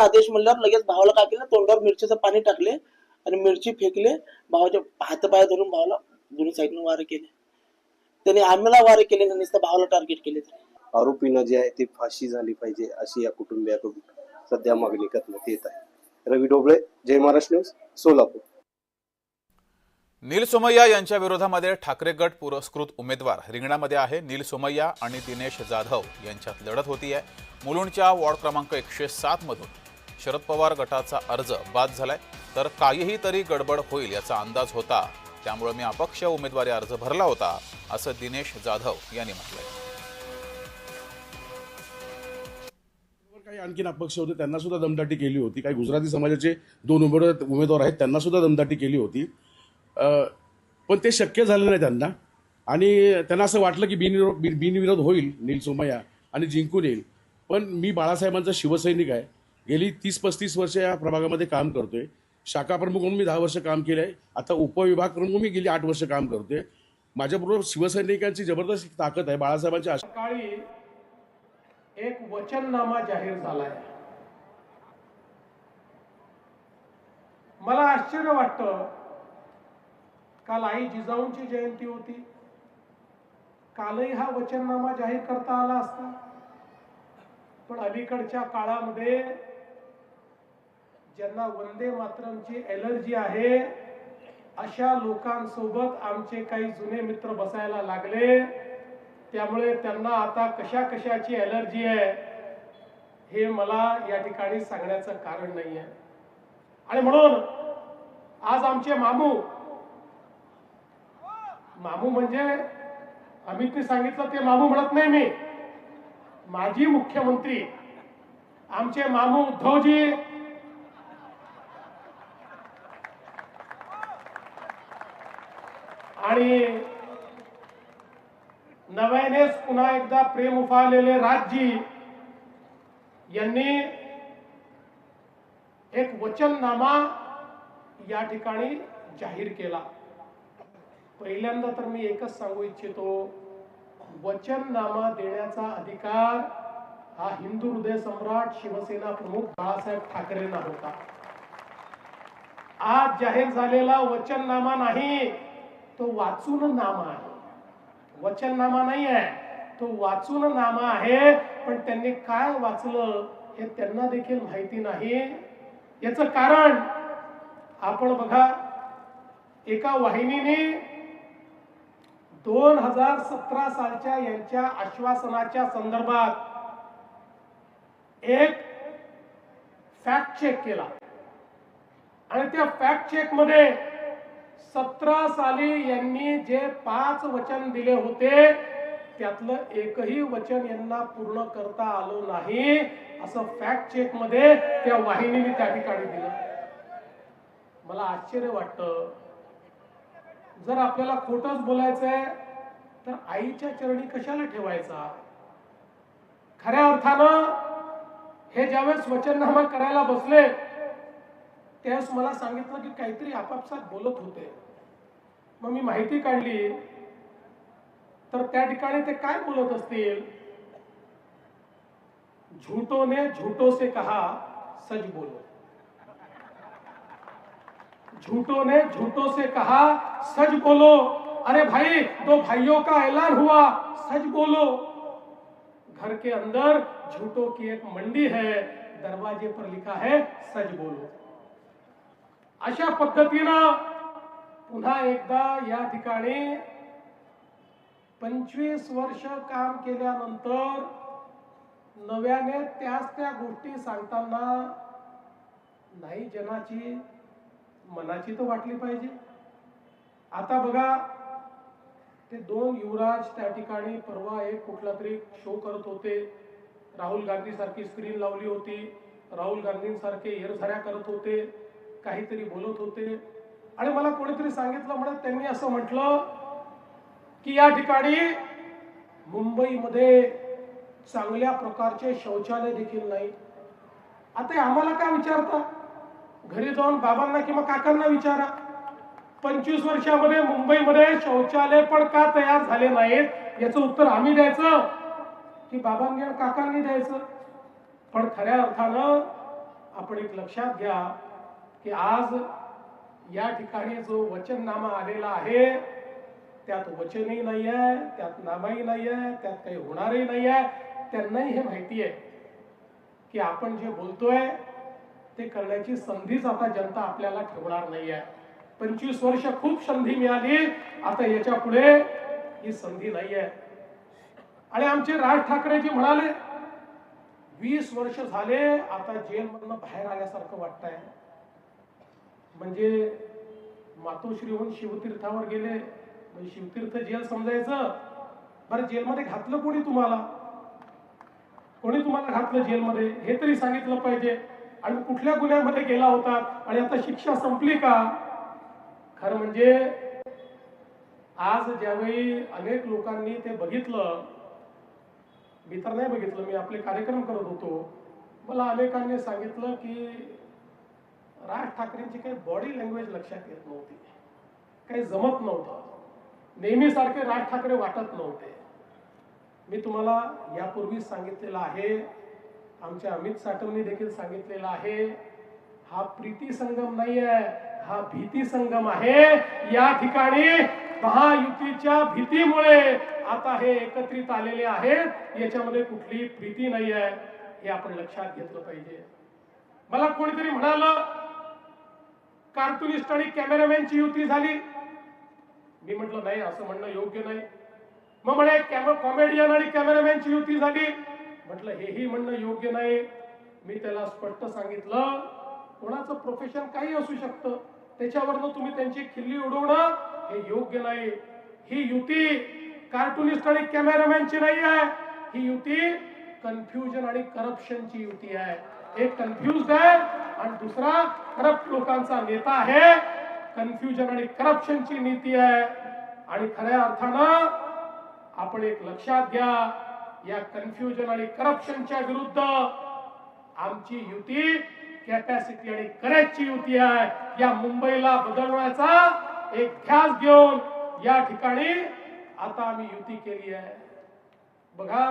आदेश म्हणल्यावर लगेच भावाला काय केलं, तोंडावर मिरचीचं पाणी टाकले आणि मिरची फेकले. भावाच्या हातपाय धरून भावाला दोन्ही साईडनं वारे केले. त्याने आम्हाला वारे केले, नुसतं भावाला टार्गेट केले. आरोपींना जे आहे ते फाशी झाली पाहिजे अशी या कुटुंबियाकडून सध्या मागणी करण्यात येत आहे. रवी ढोबळे, जय महाराष्ट्र न्यूज, सोलापूर. नील सोमय्या यांच्या विरोधामध्ये ठाकरे गट पुरस्कृत उमेदवार रिंगणामध्ये आहे. नील सोमय्या आणि दिनेश जाधव यांच्यात लढत होतीये. मुलुंडच्या वॉर्ड क्रमांक 107 मधून शरद पवार गटाचा अर्ज बाद झालाय, तर काहीही तरी गडबड होईल याचा अंदाज होता, त्यामुळे मी अपक्ष उमेदवारी अर्ज भरला होता, असं दिनेश जाधव यांनी म्हटलंय. काही आणखीन अपक्ष होते त्यांना सुद्धा दमदाटी केली होती. काही गुजराती समाजाचे 2 उमेदवार आहेत त्यांना सुद्धा दमदाटी केली होती. पण ते शक्य झालं नाही त्यांना, आणि त्यांना असं वाटलं की बिनविरोध होईल नील सोमय्या आणि जिंकून येईल. पण मी बाळासाहेबांचा शिवसैनिक आहे. गेली 30-35 वर्ष या प्रभागामध्ये काम करतोय. शाखा प्रमुख म्हणून मी 10 वर्ष काम केलं आहे. आता उपविभाग प्रमुख मी गेली 8 वर्ष काम करतोय. माझ्याबरोबर शिवसैनिकांची जबरदस्त ताकद आहे. बाळासाहेबांच्या सकाळी एक वचननामा जाहीर झालाय. मला आश्चर्य वाटतं, काल आई जिजाऊंची जयंती होती, कालही हा वचननामा जाहीर करता आला असता. पण अलीकडच्या काळामध्ये ज्यांना वंदे मातरमची एलर्जी आहे अशा लोकांसोबत आमचे काही जुने मित्र बसायला लागले. त्यामुळे त्यांना आता कशाची एलर्जी आहे हे मला या ठिकाणी सांगण्याचं कारण नाही आहे. आणि म्हणून आज आमचे मामू म्हणजे अमितने सांगितलं ते मामू म्हणत नाही मी, माजी मुख्यमंत्री आमचे मामू उद्धवजी आणि नव्यानेच पुन्हा एकदा प्रेम उफाळलेले राजजी यांनी एक वचननामा या ठिकाणी जाहीर केला. पहिल्यांदा तर मी एकच सांगू इच्छितो, वचननामा देण्याचा अधिकार हा हिंदू हृदय सम्राट शिवसेना प्रमुख बाळासाहेब ठाकरेंना होता. आज जाहीर झालेला वचननामा नाही, तो वाचून नामा आहे. वचननामा नाही आहे, तो वाचून नामा आहे. पण त्यांनी काय वाचलं हे त्यांना देखील माहिती नाही. याचं कारण आपण बघा, एका वाहिनीने 2017 सालच्या यांच्या आश्वासनाच्या संदर्भात एक फॅक्ट चेक केला आणि त्या फॅक्ट चेक मध्ये 17 साली यांनी जे 5 वचन दिले होते त्यातलं एकही वचन यांना पूर्ण करता आलं नाही, असं फॅक्ट चेक मध्ये त्या वाहिनीने त्या ठिकाणी दिलं. मला आश्चर्य वाटतं, जर आपल्याला खोटंच बोलायचंय तर आईच्या चरणी कशाला ठेवायचा. खऱ्या अर्थानं हे ज्यावेळेस वचननामा करायला बसले त्यावेळेस मला सांगितलं की काहीतरी आपापसात बोलत होते. मग मी माहिती काढली तर त्या ठिकाणी ते काय बोलत असतील, झूठों ने झूठों से कहा सच बोलो, झूठों ने झूठों से कहा सच बोलो. अरे भाई, 2 भाइयों का ऐलान हुआ, सच बोलो. घर के अंदर झूठों की एक मंडी है, दरवाजे पर लिखा है सच बोलो. अशा पद्धतीनं पुन्हा एकदा या ठिकाणी 25 वर्ष काम केल्यानंतर नव्याने त्या गोष्टी सांगताना नाही जनाची मनाची तर वाटली पाहिजे. आता बघा, ते 2 युवराज त्या ठिकाणी परवा एक कुठला तरी शो करत होते. राहुल गांधी सारखी स्क्रीन लावली होती, राहुल गांधींसारखे एरझऱ्या करत होते, काहीतरी बोलत होते. आणि मला कोणीतरी सांगितलं, म्हणत त्यांनी असं म्हटलं की या ठिकाणी मुंबईमध्ये चांगल्या प्रकारचे शौचालय देखील नाही. आता आम्हाला काय विचारता, घरी जाऊन बाबांना किंवा काकांना विचारा, 25 वर्षामध्ये मुंबईमध्ये शौचालय पण का तयार झाले नाहीत याचं उत्तर आम्ही द्यायचं की बाबांनी आणि काकांनी द्यायचं. पण खऱ्या अर्थानं आपण एक लक्षात घ्या की आज या ठिकाणी जो वचननामा आलेला आहे त्यात वचनही नाही आहे, त्यात नामाही नाही आहे, त्यात काही होणारही नाही आहे. त्यांनाही हे माहिती आहे की आपण जे बोलतोय ते करण्याची संधीच आता जनता आपल्याला ठेवणार नाही आहे. 25 वर्ष खूप संधी मिळाली, आता याच्या पुढे ही संधी नाही आहे. आणि आमचे राज ठाकरे जी म्हणाले 20 वर्ष झाले आता जेलमधनं बाहेर आल्यासारखं वाटतंय. म्हणजे मातोश्रीहून शिवतीर्थावर गेले म्हणजे शिवतीर्थ जेल समजायचं. बरं जेलमध्ये घातलं कोणी तुम्हाला? कोणी तुम्हाला घातलं जेलमध्ये हे तरी सांगितलं पाहिजे. आणि कुठल्या गुन्ह्यामध्ये गेला होता आणि आता शिक्षा संपली का? खरं म्हणजे आज ज्यावेळी अनेक लोकांनी ते बघितलं, मी तर नाही बघितलं, मी आपले कार्यक्रम करत होतो, मला अनेकांनी सांगितलं की राज ठाकरेंची काही बॉडी लँग्वेज लक्षात येत नव्हती, काही जमत नव्हतं, नेहमीसारखे राज ठाकरे वाटत नव्हते. मी तुम्हाला यापूर्वीच सांगितलेलं आहे, आमच्या अमित साटमनी देखील सांगितलेलं आहे, हा प्रीती संगम नाही आहे, हा भीती संगम आहे. या ठिकाणी महायुतीच्या भीतीमुळे आता हे एकत्रित आलेले आहेत, याच्यामध्ये कुठलीही प्रीती नाही आहे, हे आपण लक्षात घेतलं पाहिजे. मला कोणीतरी म्हणालं कार्टुनिस्ट आणि कॅमेरामॅनची युती झाली. मी म्हटलं नाही, असं म्हणणं योग्य नाही. मग म्हणे कॉमेडियन आणि कॅमेरामॅनची युती झाली. म्हटलं हेही म्हणणं योग्य नाही. मी त्याला स्पष्ट सांगितलं कोणाचं प्रोफेशन काही असू शकतं, त्याच्यावरनं तुम्ही त्यांची खिल्ली उडवणं हे योग्य नाही. ही युती कार्टुनिस्ट आणि कॅमेरामॅनची नाही आहे, ही युती कन्फ्युजन आणि करप्शनची युती आहे. एक कन्फ्युज आहे आणि दुसरा करप्ट लोकांचा नेता आहे. कन्फ्युजन आणि करप्शनची नीती आहे. आणि खऱ्या अर्थानं आपण एक लक्षात घ्या, या कन्फ्युजन आणि करप्शनच्या विरुद्ध आमची युती कॅपॅसिटी आणि करेजची युती आहे. या मुंबईला बदलण्याचा एक ध्यास घेऊन या ठिकाणी आता आम्ही युती केली आहे. बघा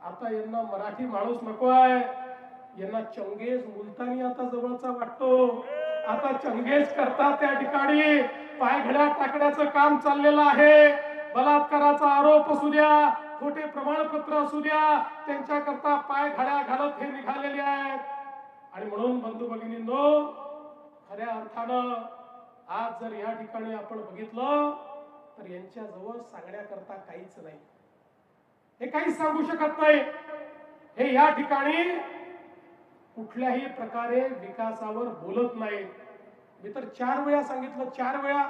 आता यांना मराठी माणूस नको आहे, यांना चंगेज मुलतानी आता जवळचा वाटतो. आता चंगेज करतात त्या ठिकाणी पायघड्या टाकण्याचं काम चाललेलं आहे. बलात्काराचा आरोप असू द्या, खोटे प्रमाणपत्र असू द्या, त्यांच्याकरता पाय घड्या घालत हे निघालेले आहेत. आणि म्हणून बंधू भगिनींनो, खऱ्या अर्थानं आज जर या ठिकाणी आपण बघितलं तर यांच्या जवळ सांगण्याकरता काहीच नाही, हे काहीच सांगू शकत नाही. हे या ठिकाणी कुठल्याही प्रकारे विकासावर बोलत नाहीत. मी तर 4 वेळा सांगितलं, 4 वेळा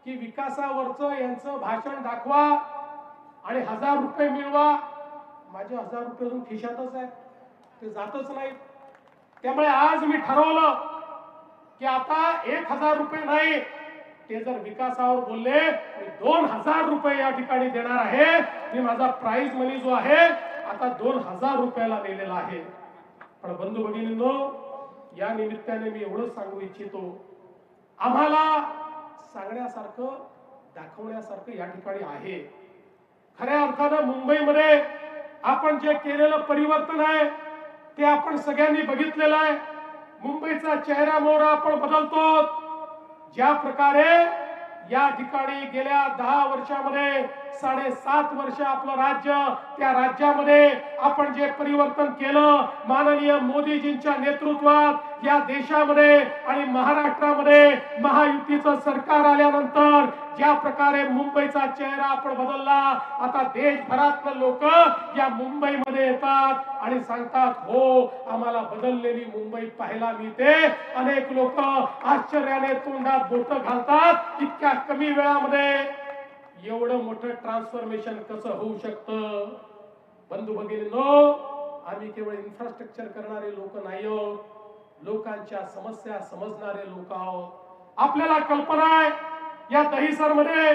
की विकासावरचं यांचं भाषण दाखवा आणि 1000 रुपये मिळवा. माझे 1000 रुपये अजून खिशातच आहेत, ते जातच नाहीत. त्यामुळे आज मी ठरवलं की आता 1000 रुपये नाही, ते जर विकासावर बोलले मी 2000 रुपये या ठिकाणी देणार आहे. मी माझा प्राइज मनी जो आहे आता 2000 रुपयाला नेलेला आहे. पण बंधू भगिनींनो, या निमित्ताने मी एवढंच सांगू इच्छितो, आम्हाला सांगण्यासारखं दाखवण्यासारखं या ठिकाणी आहे. खऱ्या अर्थानं मुंबईमध्ये आपण जे केलेलं परिवर्तन आहे ते आपण सगळ्यांनी बघितलेलं आहे. मुंबईचा चेहरा मोहरा आपण बदलतो. ज्या प्रकारे या ठिकाणी गेल्या 10 वर्षामध्ये 7.5 वर्ष आपलं राज्य, त्या राज्यामध्ये आपण जे परिवर्तन केलं माननीय मोदीजींच्या नेतृत्वात या देशामध्ये आणि महाराष्ट्रामध्ये महायुतीचं सरकार आल्यानंतर ज्या प्रकारे मुंबईचा चेहरा आपण बदलला, आता देशभरातले लोक या मुंबईमध्ये येतात आणि सांगतात हो आम्हाला बदललेली मुंबई पाहायला मिळते. अनेक लोक आश्चर्याने तोंडात बोट घालतात, इतक्या कमी वेळामध्ये एवढं मोठं ट्रान्सफॉर्मेशन कसं होऊ शकतं. बंधू भगिनींनो, आम्ही केवळ इन्फ्रास्ट्रक्चर करणारे लोक नाही आहोत, लोकांच्या समस्या समजणारे लोक आहोत. आपल्याला कल्पना आहे या दहिसर मध्ये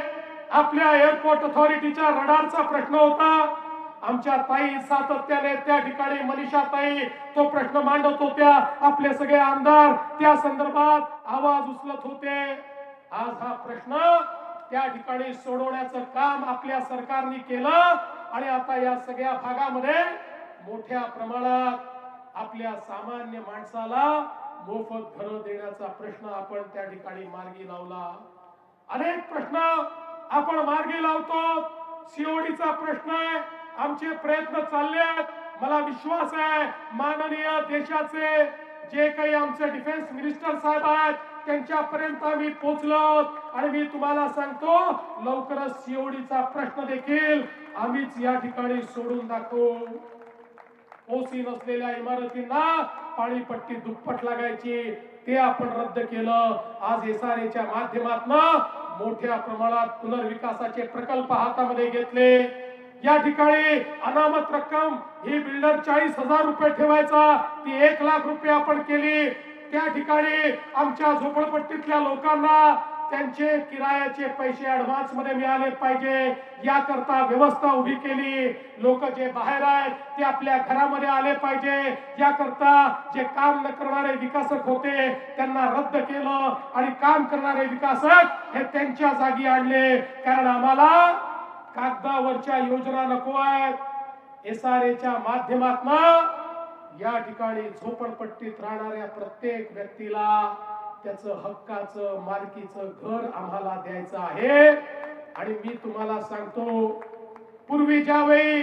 आपल्या एअरपोर्ट अथॉरिटीच्या रडारचा प्रश्न होता. आमच्या ताई सातत्याने त्या ठिकाणी मनीषा ताई तो प्रश्न मांडत होत्या, आपले सगळे आमदार त्या संदर्भात आवाज उचलत होते. आज हा प्रश्न त्या ठिकाणी सोडवण्याचं काम आपल्या सरकारने केलं आणि आता या सगळ्या भागामध्ये मोठ्या प्रमाणात आपल्या सामान्य माणसाला मोफत घरं देण्याचा प्रश्न आपण त्या ठिकाणी मार्गी लावला. अनेक प्रश्न आपण मार्गी लावतो. सीओडीचा प्रश्न आहे, आमचे प्रयत्न चालले आहेत. मला विश्वास आहे माननीय देशाचे जे काही आमचे डिफेन्स मिनिस्टर साहेब आहेत त्यांच्यापर्यंत आम्ही पोहोचलो आणि मी तुम्हाला सांगतो लवकरच सीओडीचा प्रश्न देखील आम्हीच या ठिकाणी सोडून दाखवू. ओसी नसलेल्या इमारतींना पाणीपट्टी दुप्पट लागायची, ते आपण रद्द केलं. आज एसआरएच्या माध्यमातून मोठ्या प्रमाणात पुनर्विकासाचे प्रकल्प हातामध्ये घेतले. या ठिकाणी अनामत रक्कम ही बिल्डर 40,000 रुपये ठेवायचा, ती 1,00,000 रुपये आपण केली. त्या ठिकाणी आमच्या झोपडपट्टीतल्या लोकांना त्यांचे किरायाचे पैसे ऍडव्हान्स मध्ये मिळाले पाहिजे याकरता व्यवस्था उभी केली. लोक जे बाहेर आहेत ते आपल्या घरामध्ये आले पाहिजे याकरता जे काम न करणारे विकासक होते त्यांना रद्द केलं आणि काम करणारे विकासक हे त्यांच्या जागी आणले. कारण आम्हाला कागदावरच्या योजना नको आहेत. एसआरएच्या माध्यमातून या ठिकाणी झोपडपट्टीत राहणाऱ्या प्रत्येक व्यक्तीला त्याचं हक्काचं मालकीचं घर आम्हाला द्यायचं आहे. आणि मी तुम्हाला सांगतो पूर्वी ज्यावेळी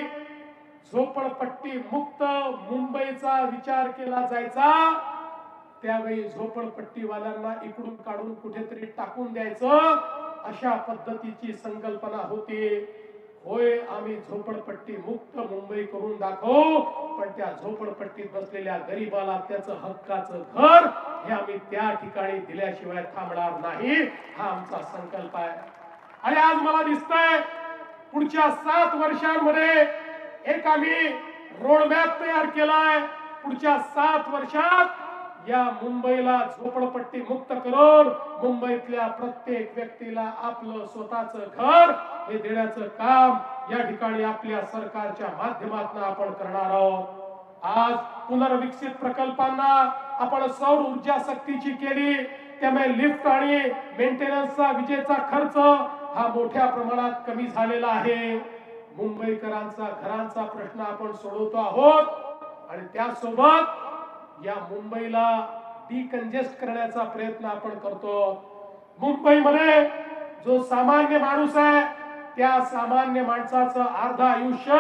झोपडपट्टी मुक्त मुंबईचा विचार केला जायचा त्यावेळी झोपडपट्टीवाल्यांना इकडून काढून कुठेतरी टाकून द्यायचं अशा पद्धतीची संकल्पना होती. होय, आम्ही झोपडपट्टी मुक्त मुंबई करून दाखवू, पण त्या झोपडपट्टीत बसलेल्या गरीबाला त्याचं हक्काचं घर हे आम्ही त्या ठिकाणी दिल्याशिवाय थांबणार नाही. हा आमचा संकल्प आहे. आणि आज मला दिसतंय पुढच्या 7 वर्षांमध्ये एक आम्ही रोडमॅप तयार केलाय. पुढच्या 7 वर्षात या मुंबईला झोपडपट्टी मुक्त करून मुंबईतल्या प्रत्येक व्यक्तीला आपलं स्वतःचं घर हे देण्याचं काम या ठिकाणी आपल्या सरकारच्या माध्यमातून आपण करणार आहोत. आज पुनर्विकसित प्रकल्पांना आपण सौर ऊर्जा सक्तीची केली, त्यामुळे लिफ्ट आणि मेंटेनन्सचा विजेचा खर्च हा मोठ्या प्रमाणात कमी झालेला आहे. मुंबईकरांचा घरांचा प्रश्न आपण सोडवतो आहोत आणि त्यासोबत या मुंबईला डिकंजेस्ट करण्याचा प्रयत्न आपण करतो. मुंबईमध्ये जो सामान्य माणूस आहे त्या सामान्य माणसाचं अर्ध आयुष्य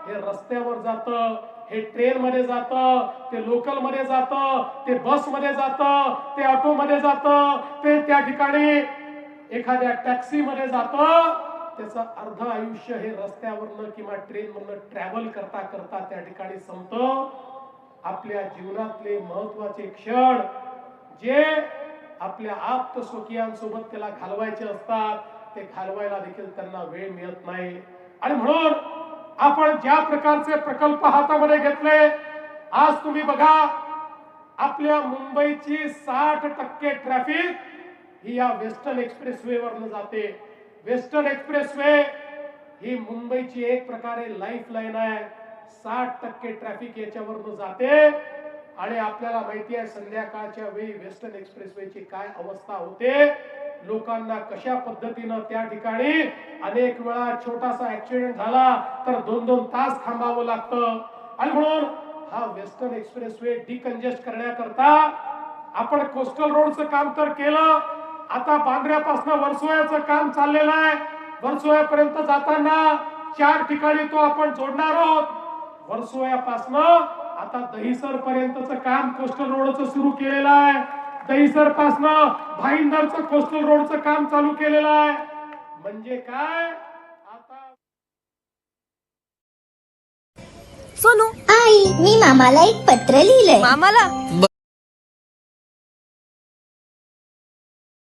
हे रस्त्यावर जातं, हे ट्रेन मध्ये जातं, ते लोकल मध्ये जातं, ते बस मध्ये जातं, ते ऑटो मध्ये जातं, ते त्या ठिकाणी एखाद्या टॅक्सी मध्ये जातं. त्याचं अर्ध आयुष्य हे रस्त्यावरनं किंवा ट्रेन मधनं ट्रॅव्हल करता करता त्या ठिकाणी संपतं. आपल्या जीवनातले महत्वाचे क्षण जे आपल्या आप्त स्वकीयांसोबत त्याला घालवायचे असतात ते घालवायला देखील त्यांना वेळ मिळत नाही. आणि म्हणून आपण ज्या प्रकारचे प्रकल्प हातामध्ये घेतले, आज तुम्ही बघा आपल्या मुंबईची 60% ट्रॅफिक ही या वेस्टर्न एक्सप्रेसवे वरनं जाते. वेस्टर्न एक्सप्रेसवे ही मुंबईची एक प्रकारे लाईफ लाईन आहे. 60% ट्रॅफिक याच्यावरनं जाते आणि आपल्याला माहिती आहे संध्याकाळच्या वेळी वेस्टर्न एक्सप्रेसवेची काय अवस्था होते. लोकांना कशा पद्धतीनं त्या ठिकाणी अनेक वेळा छोटासा ऍक्सिडेंट झाला तर 2-2 तास थांबावं लागतं. आणि म्हणून हा वेस्टर्न एक्सप्रेसवे डिकंजेस्ट करण्याकरता आपण कोस्टल रोडचं काम तर केलं, आता बांद्र्यापासून वर्सोव्याचं काम चाललेलं आहे. वर्सोव्यापर्यंत जाताना 4 ठिकाणी तो आपण जोडणार आहोत. वर्सोव्यापासून आता दहिसर पर्यंतचं काम कोस्टल रोडचं सुरू केलेलं आहे. दहिसर पासून भाईंदरचं कोस्टल रोडचं काम चालू केलेलं आहे. म्हणजे काय आता सोनू, आई, मी मामाला एक पत्र लिहिलंय. मामाला